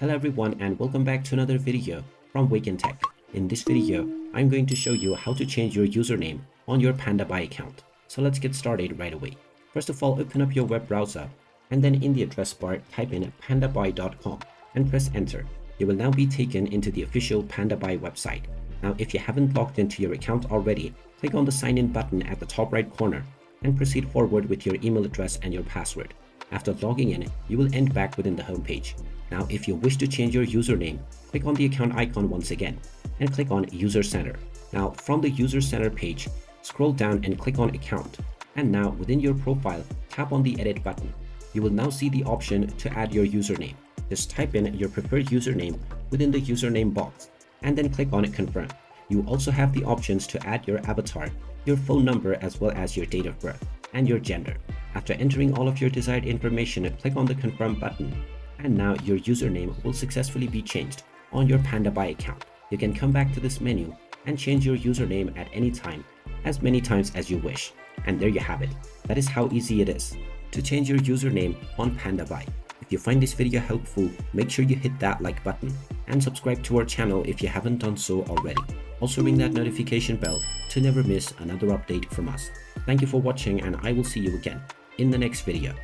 Hello everyone and welcome back to another video from Wake&Tech. In this video, I'm going to show you how to change your username on your PandaBuy account. So let's get started right away. First of all, open up your web browser and then in the address bar, type in pandabuy.com and press enter. You will now be taken into the official PandaBuy website. Now, if you haven't logged into your account already, click on the sign in button at the top right corner and proceed forward with your email address and your password. After logging in, you will end back within the home page. Now, if you wish to change your username, click on the account icon once again and click on User Center. Now, from the User Center page, scroll down and click on Account. And now, within your profile, tap on the Edit button. You will now see the option to add your username. Just type in your preferred username within the username box and then click on Confirm. You also have the options to add your avatar, your phone number, as well as your date of birth and your gender. After entering all of your desired information, click on the Confirm button. And now your username will successfully be changed on your PandaBuy account. You can come back to this menu and change your username at any time, as many times as you wish. And there you have it. That is how easy it is to change your username on PandaBuy. If you find this video helpful, make sure you hit that like button and subscribe to our channel if you haven't done so already. Also ring that notification bell to never miss another update from us. Thank you for watching and I will see you again in the next video.